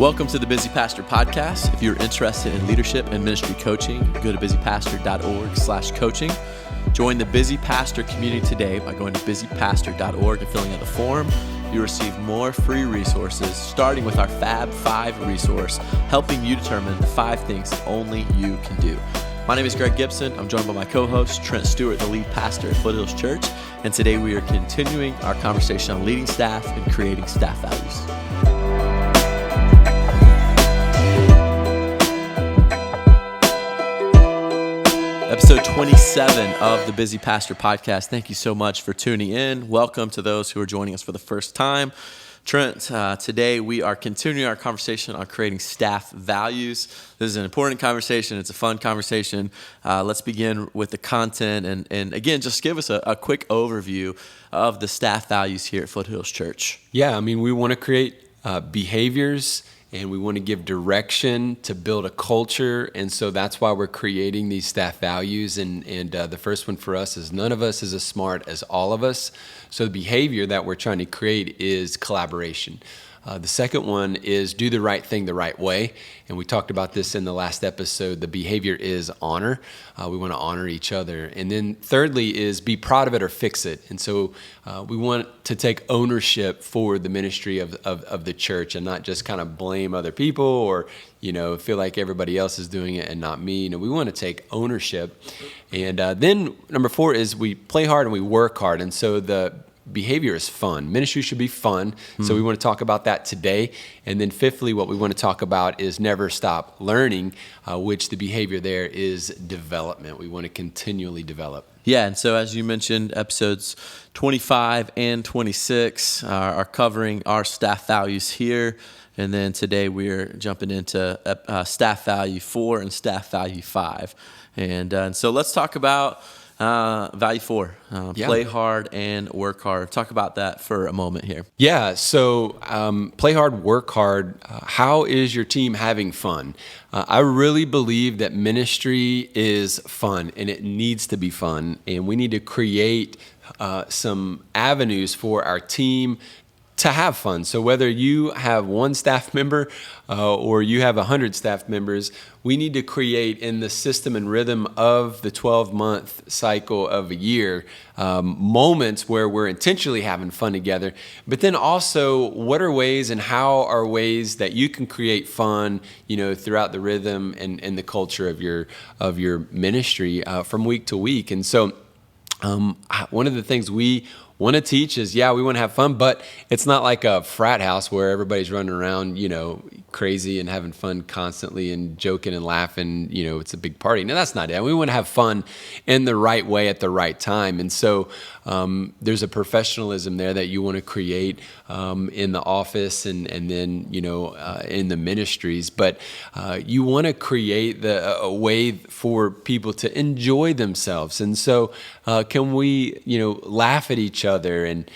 Welcome to the Busy Pastor Podcast. If you're interested in leadership and ministry coaching, go to busypastor.org/coaching. Join the Busy Pastor community today by going to busypastor.org and filling out the form. You'll receive more free resources, starting with our Fab 5 resource, helping you determine the 5 things that only you can do. My name is Greg Gibson. I'm joined by my co-host, Trent Stewart, the lead pastor at Foothills Church. And today we are continuing our conversation on leading staff and creating staff values. Episode 27 of the Busy Pastor Podcast. Thank you so much for tuning in. Welcome to those who are joining us for the first time. Trent, today we are continuing our conversation on creating staff values. This is an important conversation. It's a fun conversation. Let's begin with the content and again, just give us a quick overview of the staff values here at Foothills Church. Yeah, we want to create behaviors and we want to give direction to build a culture. And so that's why we're creating these staff values. And the first one for us is none of us is as smart as all of us. So the behavior that we're trying to create is collaboration. The second one is do the right thing the right way. And we talked about this in the last episode. The behavior is honor. We want to honor each other. And then thirdly is be proud of it or fix it. And so we want to take ownership for the ministry of the church and not just kind of blame other people or, feel like everybody else is doing it and not me. We want to take ownership. And then number 4 is we play hard and we work hard. And so the behavior is fun. Ministry should be fun. So we want to talk about that today. And then fifthly, what we want to talk about is never stop learning, which the behavior there is development. We want to continually develop. Yeah, and so as you mentioned, episodes 25 and 26 are covering our staff values here. And then today we're jumping into staff value 4 and staff value 5. And so let's talk about value 4, play hard and work hard. Talk about that for a moment here. Yeah, so play hard, work hard. How is your team having fun? I really believe that ministry is fun and it needs to be fun. And we need to create some avenues for our team to have fun. So whether you have one staff member or you have 100 staff members, we need to create in the system and rhythm of the 12-month cycle of a year moments where we're intentionally having fun together. But then also, what are ways and how are ways that you can create fun, throughout the rhythm and the culture of your ministry from week to week. And so one of the things we want to teach is, we want to have fun, but it's not like a frat house where everybody's running around, crazy and having fun constantly and joking and laughing, it's a big party. No, that's not it. We want to have fun in the right way at the right time. And so there's a professionalism there that you want to create in the office and then, in the ministries. But you want to create a way for people to enjoy themselves. And so can we, laugh at each other and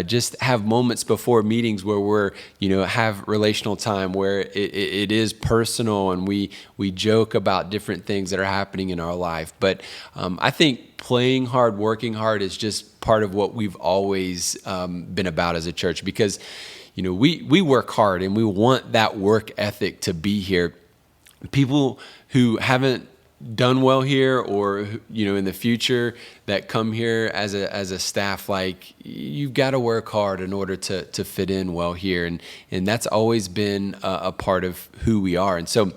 just have moments before meetings where we're, have relational time where it is personal and we joke about different things that are happening in our life. But I think playing hard, working hard is just part of what we've always been about as a church because, we work hard and we want that work ethic to be here. People who haven't done well here or, in the future that come here as a staff, like you've got to work hard in order to fit in well here. And that's always been a part of who we are. And so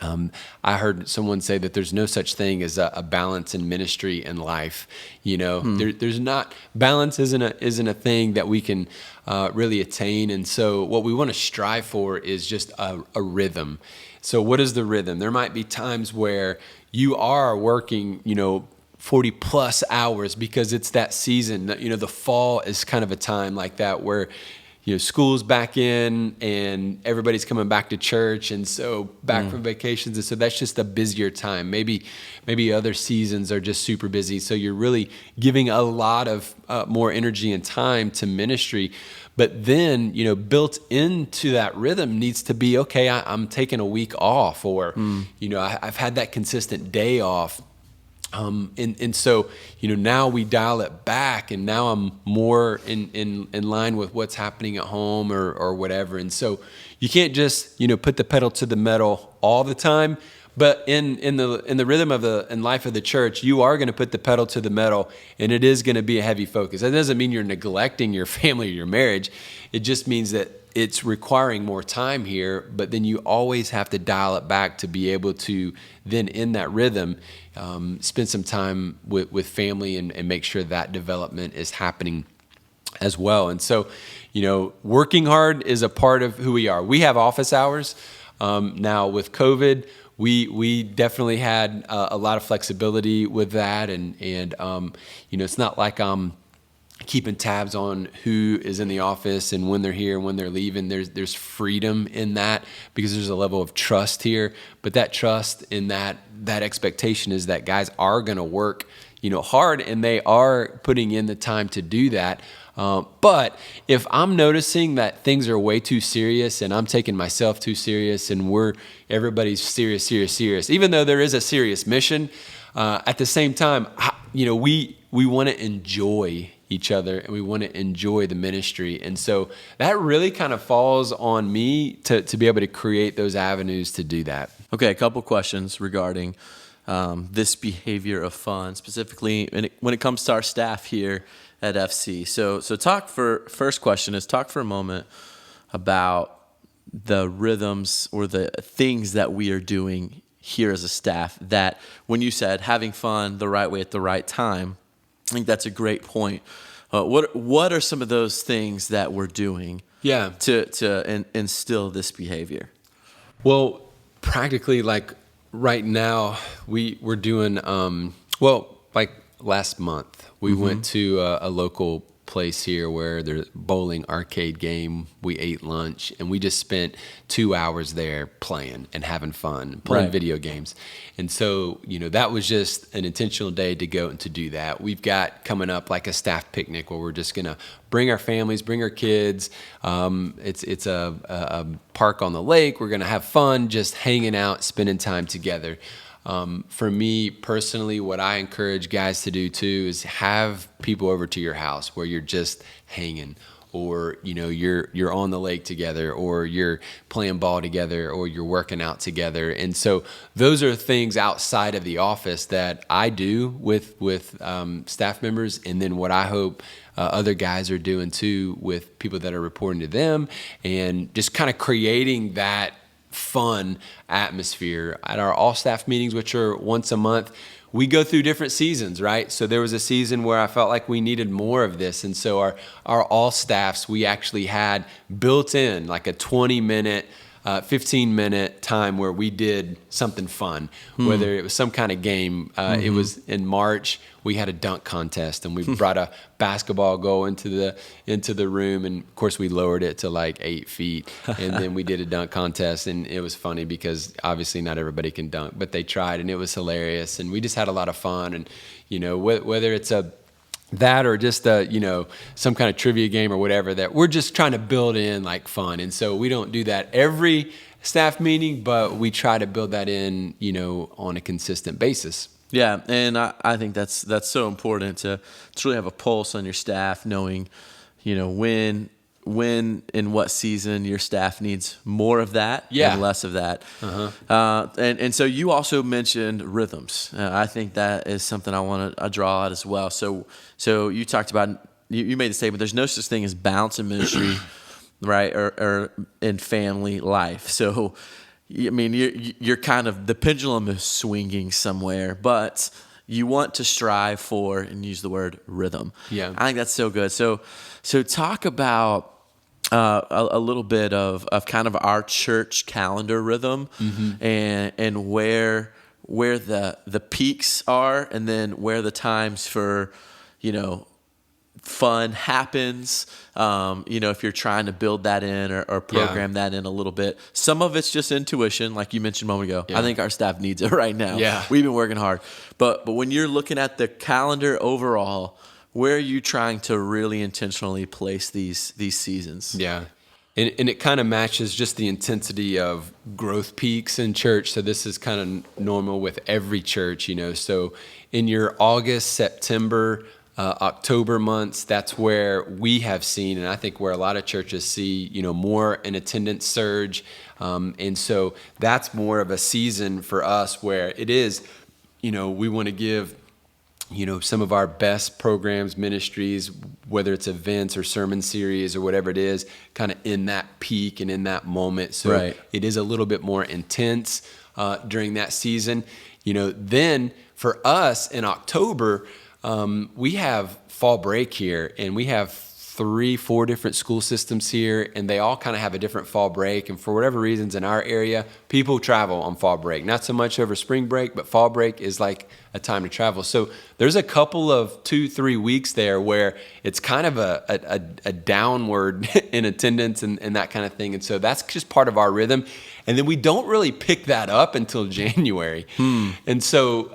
I heard someone say that there's no such thing as a balance in ministry and life. There's not, balance isn't a thing that we can really attain. And so what we want to strive for is just a rhythm. So what is the rhythm? There might be times where you are working, 40 plus hours because it's that season. The fall is kind of a time like that where, school's back in and everybody's coming back to church and so back from vacations. And so that's just a busier time. Maybe other seasons are just super busy. So you're really giving a lot of more energy and time to ministry. But then, built into that rhythm needs to be, okay, I'm taking a week off or, I've had that consistent day off. And so, now we dial it back, and now I'm more in line with what's happening at home or whatever. And so you can't just, put the pedal to the metal all the time. But in the rhythm of in life of the church, you are going to put the pedal to the metal, and it is going to be a heavy focus. That doesn't mean you're neglecting your family or your marriage. It just means that it's requiring more time here, but then you always have to dial it back to be able to then in that rhythm spend some time with family and make sure that development is happening as well. And so, working hard is a part of who we are. We have office hours. Now with COVID, we definitely had a lot of flexibility with that. And it's not like I'm keeping tabs on who is in the office and when they're here and when they're leaving. There's freedom in that because there's a level of trust here. But that trust in that expectation is that guys are going to work, hard, and they are putting in the time to do that. But if I'm noticing that things are way too serious and I'm taking myself too serious and everybody's serious, even though there is a serious mission, at the same time, we want to enjoy each other and we want to enjoy the ministry. And so that really kind of falls on me to be able to create those avenues to do that. Okay, a couple questions regarding this behavior of fun, specifically when it comes to our staff here at FC. So first question is talk for a moment about the rhythms or the things that we are doing here as a staff that when you said having fun the right way at the right time, I think that's a great point. What are some of those things that we're doing to instill this behavior? Well, practically like right now we're doing, like last month, we went to a local place here where there's a bowling arcade game. We ate lunch and we just spent 2 hours there playing and having fun, playing video games. And so, that was just an intentional day to go and to do that. We've got coming up like a staff picnic where we're just going to bring our families, bring our kids. It's a park on the lake. We're going to have fun just hanging out, spending time together. For me personally, what I encourage guys to do too is have people over to your house where you're just hanging, or you're on the lake together, or you're playing ball together, or you're working out together. And so those are things outside of the office that I do with staff members, and then what I hope other guys are doing too with people that are reporting to them, and just kind of creating that fun atmosphere. At our all staff meetings, which are once a month, we go through different seasons, right? So there was a season where I felt like we needed more of this. And so our all staffs, we actually had built in like a 20-minute, 15-minute time where we did something fun, whether it was some kind of game. It was in March, we had a dunk contest, and we brought a basketball goal into the room, and of course we lowered it to like 8 feet, and then we did a dunk contest, and it was funny because obviously not everybody can dunk, but they tried, and it was hilarious, and we just had a lot of fun. And whether it's that or just some kind of trivia game or whatever, that we're just trying to build in like fun. And so we don't do that every staff meeting, but we try to build that in on a consistent basis. Yeah, and I think that's so important to really have a pulse on your staff, knowing when in what season your staff needs more of that and less of that. And so you also mentioned rhythms. I think that is something I want to draw out as well. So you talked about, you made the statement, there's no such thing as balance in ministry, right, or in family life. So I mean, you're kind of, the pendulum is swinging somewhere, but you want to strive for, and use the word rhythm. Yeah, I think that's so good. So talk about a little bit of kind of our church calendar rhythm, and where the peaks are, and then where the times for fun happens. If you're trying to build that in or program that in a little bit. Some of it's just intuition, like you mentioned a moment ago. I think our staff needs it right now. We've been working hard. But when you're looking at the calendar overall, where are you trying to really intentionally place these seasons? And it kind of matches just the intensity of growth peaks in church. So this is kind of normal with every church, So in your August, September, October months, that's where we have seen, and I think where a lot of churches see, more an attendance surge. And so that's more of a season for us where it is, we want to give some of our best programs, ministries, whether it's events or sermon series or whatever it is, kind of in that peak and in that moment. So It is a little bit more intense during that season. Then for us in October, we have fall break here, and we have 3-4 different school systems here, and they all kind of have a different fall break. And for whatever reasons in our area, people travel on fall break. Not so much over spring break, but fall break is like a time to travel. So there's a couple of 2-3 weeks there where it's kind of a downward in attendance and that kind of thing. And so that's just part of our rhythm. And then we don't really pick that up until January. And so,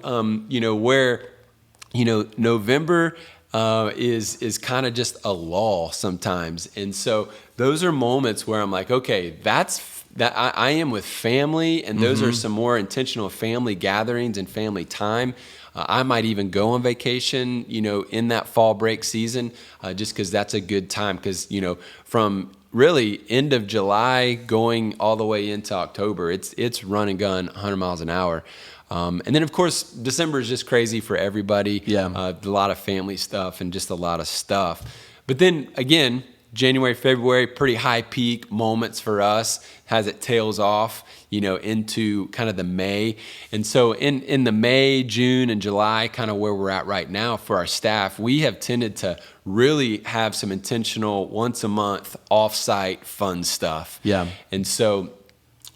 where, November is kind of just a lull sometimes. And so those are moments where I'm like, okay, I am with family, and those are some more intentional family gatherings and family time. I might even go on vacation, in that fall break season, just because that's a good time. Because, from really end of July going all the way into October, it's run and gun 100 miles an hour. And then, of course, December is just crazy for everybody. A lot of family stuff and just a lot of stuff. But then, again, January, February, pretty high peak moments for us as it tails off, into kind of the May. And so in the May, June, and July, kind of where we're at right now for our staff, we have tended to really have some intentional once a month offsite fun stuff. And so,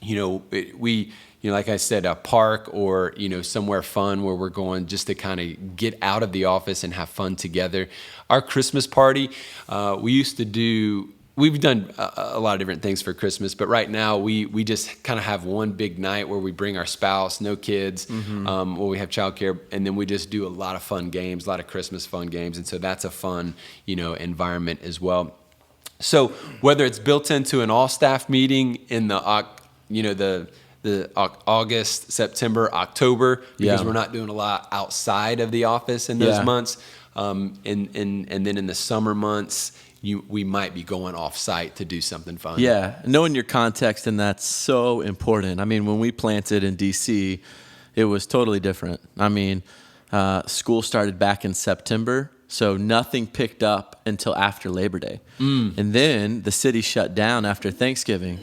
we like I said, a park or, somewhere fun where we're going just to kind of get out of the office and have fun together. Our Christmas party, we've done a lot of different things for Christmas, but right now we just kind of have one big night where we bring our spouse, no kids, where we have childcare, and then we just do a lot of fun games, a lot of Christmas fun games. And so that's a fun, environment as well. So whether it's built into an all-staff meeting in the August, September, October, because we're not doing a lot outside of the office in those months. And then in the summer months, we might be going off site to do something fun. Knowing your context, and that's so important. I mean, when we planted in DC, it was totally different. I mean, school started back in September, so nothing picked up until after Labor Day. And then the city shut down after Thanksgiving.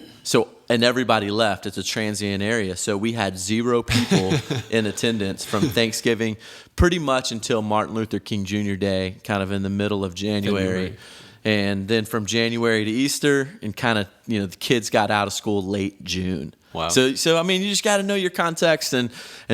And everybody left. It's a transient area. So we had 0 people in attendance from Thanksgiving pretty much until Martin Luther King Jr. Day, kind of in the middle of January. And then from January to Easter, and kind of, the kids got out of school late June. Wow. So I mean, you just got to know your context and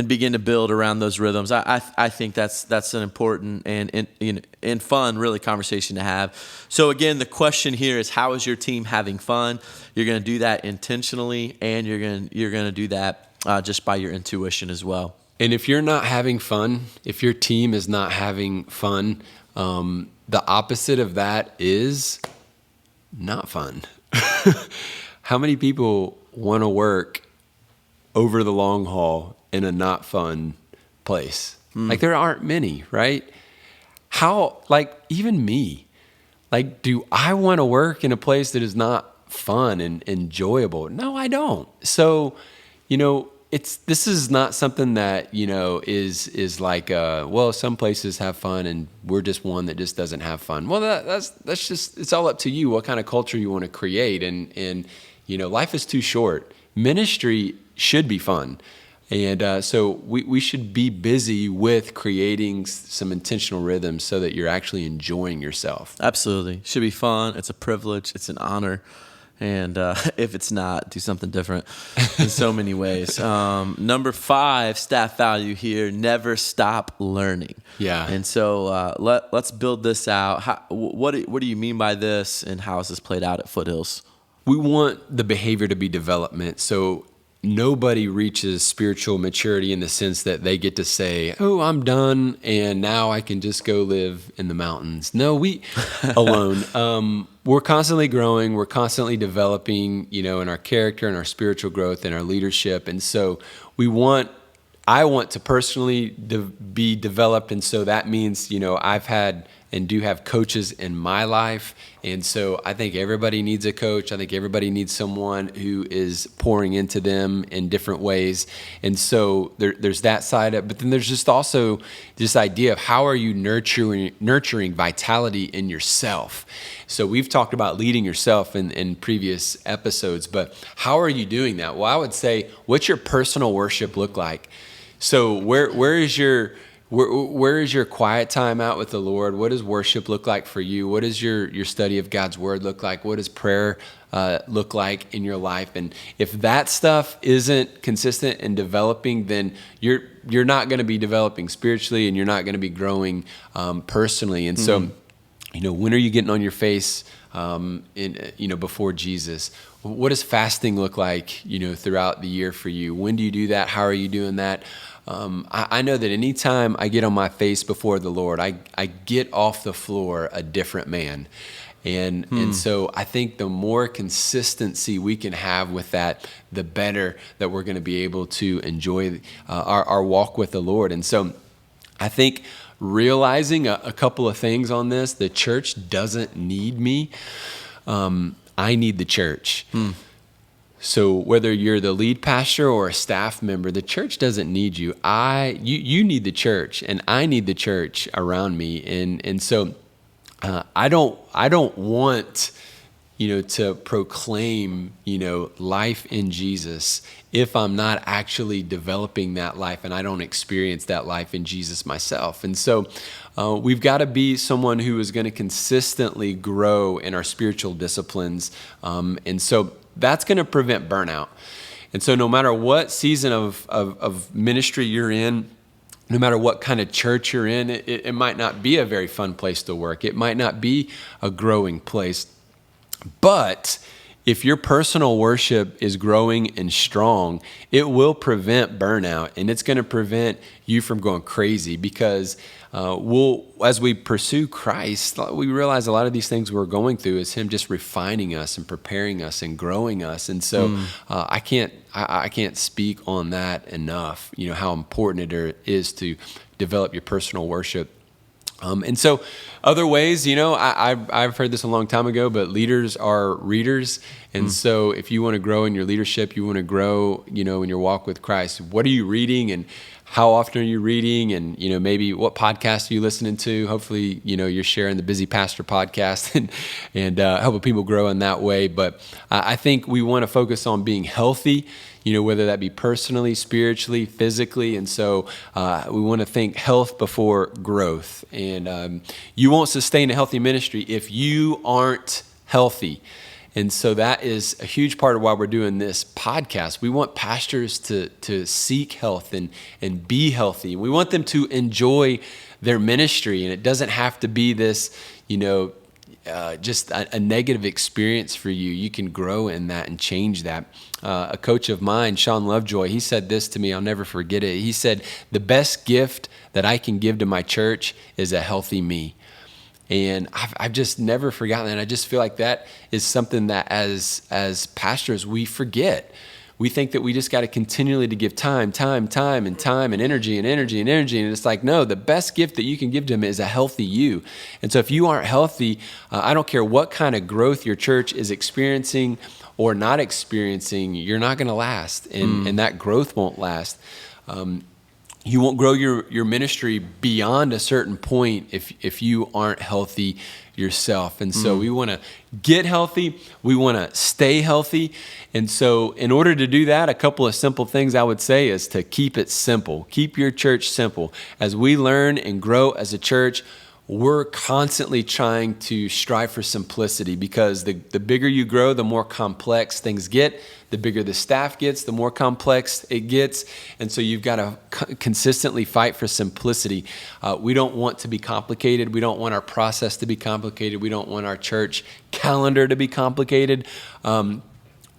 begin to build around those rhythms. I think that's an important and fun, really, conversation to have. So again, the question here is, how is your team having fun? You're going to do that intentionally, and you're going to do that just by your intuition as well. And if you're not having fun, if your team is not having fun, the opposite of that is not fun. How many people want to work over the long haul in a not fun place? Like, there aren't many, right? How, even me, do I want to work in a place that is not fun and enjoyable? No, I don't. So, this is not something that, is like, some places have fun and we're just one that just doesn't have fun. Well, that's just, it's all up to you what kind of culture you want to create. And life is too short. Ministry should be fun. And so we should be busy with creating some intentional rhythms so that you're actually enjoying yourself. Absolutely. Should be fun. It's a privilege. It's an honor. And if it's not, do something different in so many ways. Number 5, staff value here, never stop learning. And so let's build this out. What do you mean by this, and how has this played out at Foothills? We want the behavior to be development. So nobody reaches spiritual maturity in the sense that they get to say, oh, I'm done, and now I can just go live in the mountains. No, we alone. We're constantly growing. We're constantly developing, in our character and our spiritual growth and our leadership. And so I want to personally be developed. And so that means, I've had and do have coaches in my life. And so I think everybody needs a coach. I think everybody needs someone who is pouring into them in different ways. And so there's that side of it. But then there's just also this idea of how are you nurturing vitality in yourself. So we've talked about leading yourself in previous episodes, but how are you doing that? Well, I would say, what's your personal worship look like? So where is your quiet time out with the Lord? What does worship look like for you? What does your study of God's word look like? What does prayer look like in your life? And if that stuff isn't consistent and developing, then you're not going to be developing spiritually, and you're not going to be growing personally. And so, when are you getting on your face before Jesus? What does fasting look like, throughout the year for you? When do you do that? How are you doing that? I know that anytime I get on my face before the Lord, I get off the floor a different man. And so I think the more consistency we can have with that, the better that we're going to be able to enjoy our walk with the Lord. And so I think realizing a couple of things on this: the church doesn't need me. I need the church. So whether you're the lead pastor or a staff member, the church doesn't need you. You need the church, and I need the church around me. And so I don't want to proclaim life in Jesus if I'm not actually developing that life, and I don't experience that life in Jesus myself. And so we've got to be someone who is going to consistently grow in our spiritual disciplines, and so that's going to prevent burnout. And so no matter what season of ministry you're in, no matter what kind of church you're in, it might not be a very fun place to work. It might not be a growing place. But if your personal worship is growing and strong, it will prevent burnout, and it's going to prevent you from going crazy, because as we pursue Christ, we realize a lot of these things we're going through is Him just refining us and preparing us and growing us. And so I can't speak on that enough, how important it is to develop your personal worship. And so other ways, I've heard this a long time ago, but leaders are readers. And so if you want to grow in your leadership, you want to grow, in your walk with Christ, what are you reading, and how often are you reading, and, maybe what podcast are you listening to? Hopefully, you're sharing the Busy Pastor podcast and helping people grow in that way. But I think we want to focus on being healthy, whether that be personally, spiritually, physically. And so we want to think health before growth. And you won't sustain a healthy ministry if you aren't healthy. And so that is a huge part of why we're doing this podcast. We want pastors to seek health and be healthy. We want them to enjoy their ministry. And it doesn't have to be this, just a negative experience for you. You can grow in that and change that. A coach of mine, Sean Lovejoy, he said this to me. I'll never forget it. He said, the best gift that I can give to my church is a healthy me. And I've just never forgotten that. And I just feel like that is something that as pastors, we forget. We think that we just got to continually to give time, and energy. And it's like, no, the best gift that you can give to them is a healthy you. And so if you aren't healthy, I don't care what kind of growth your church is experiencing or not experiencing, you're not going to last. And that growth won't last. You won't grow your ministry beyond a certain point if you aren't healthy yourself. And so we want to get healthy. We want to stay healthy. And so in order to do that, a couple of simple things I would say is to keep it simple. Keep your church simple. As we learn and grow as a church, we're constantly trying to strive for simplicity, because the bigger you grow, the more complex things get. The bigger the staff gets, the more complex it gets. And so you've got to consistently fight for simplicity. We don't want to be complicated. We don't want our process to be complicated. We don't want our church calendar to be complicated.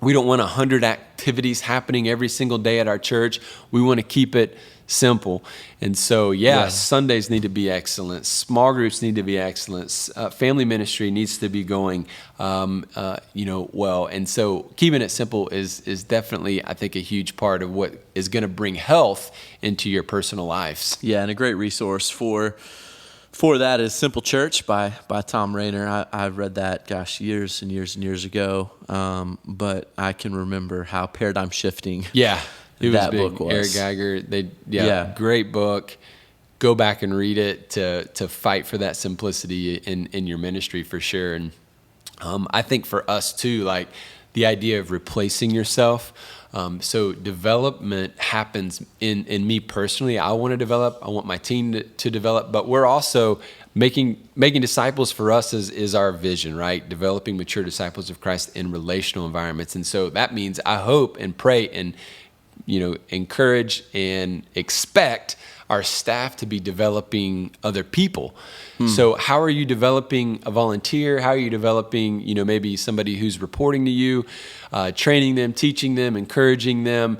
We don't want 100 activities happening every single day at our church. We want to keep it simple. And so, Sundays need to be excellent. Small groups need to be excellent. Family ministry needs to be going, well. And so keeping it simple is definitely, I think, a huge part of what is going to bring health into your personal lives. Yeah, and a great resource for that is Simple Church by Tom Rainer. I've read that, years and years and years ago. But I can remember how paradigm shifting that book was. Eric Geiger, great book. Go back and read it to fight for that simplicity in your ministry for sure. And I think for us too, like the idea of replacing yourself. So development happens in me personally. I want to develop. I want my team to develop. But we're also making disciples for us is our vision, right? Developing mature disciples of Christ in relational environments. And so that means I hope and pray and encourage and expect our staff to be developing other people. So how are you developing a volunteer? How are you developing, maybe somebody who's reporting to you, training them, teaching them, encouraging them?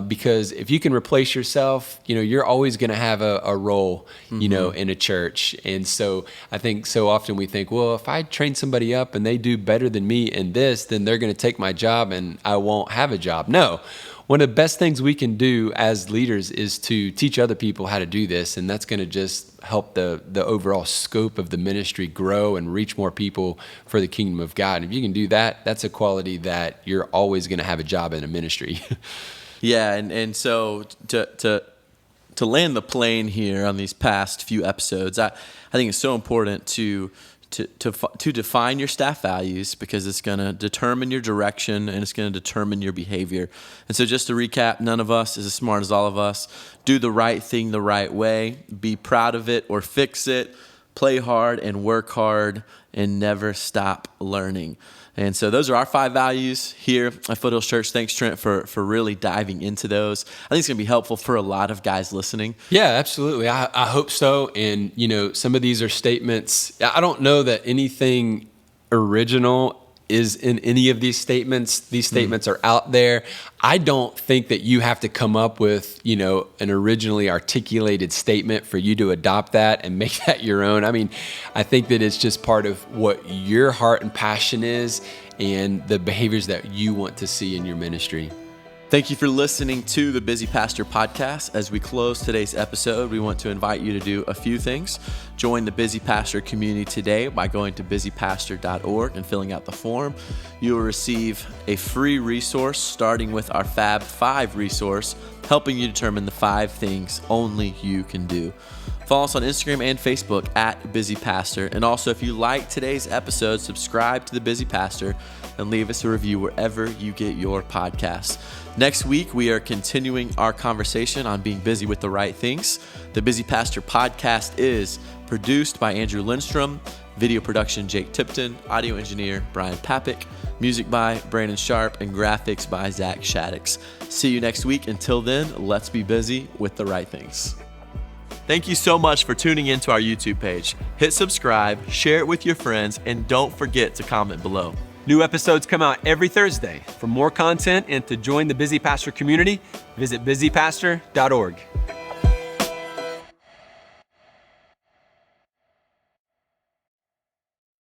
Because if you can replace yourself, you're always going to have a role, in a church. And so I think so often we think, well, if I train somebody up and they do better than me in this, then they're going to take my job and I won't have a job. No. One of the best things we can do as leaders is to teach other people how to do this, and that's going to just help the overall scope of the ministry grow and reach more people for the kingdom of God. And if you can do that, that's a quality that you're always going to have a job in a ministry. Yeah, and so to land the plane here on these past few episodes, I think it's so important to define your staff values, because it's going to determine your direction and it's going to determine your behavior. And so just to recap, none of us is as smart as all of us. Do the right thing the right way. Be proud of it or fix it. Play hard and work hard and never stop learning. And so those are our 5 values here at Foothills Church. Thanks, Trent, for really diving into those. I think it's going to be helpful for a lot of guys listening. Yeah, absolutely. I hope so. And, some of these are statements. I don't know that anything original is in any of these statements. These statements are out there. I don't think that you have to come up with, an originally articulated statement for you to adopt that and make that your own. I mean, I think that it's just part of what your heart and passion is and the behaviors that you want to see in your ministry. Thank you for listening to the Busy Pastor Podcast. As we close today's episode, we want to invite you to do a few things. Join the Busy Pastor community today by going to busypastor.org and filling out the form. You will receive a free resource starting with our Fab 5 resource, helping you determine the 5 things only you can do. Follow us on Instagram and Facebook at Busy Pastor. And also, if you like today's episode, subscribe to the Busy Pastor and leave us a review wherever you get your podcasts. Next week, we are continuing our conversation on being busy with the right things. The Busy Pastor Podcast is produced by Andrew Lindstrom, video production Jake Tipton, audio engineer Brian Papik, music by Brandon Sharp, and graphics by Zach Shaddix. See you next week. Until then, let's be busy with the right things. Thank you so much for tuning into our YouTube page. Hit subscribe, share it with your friends, and don't forget to comment below. New episodes come out every Thursday. For more content and to join the Busy Pastor community, visit busypastor.org.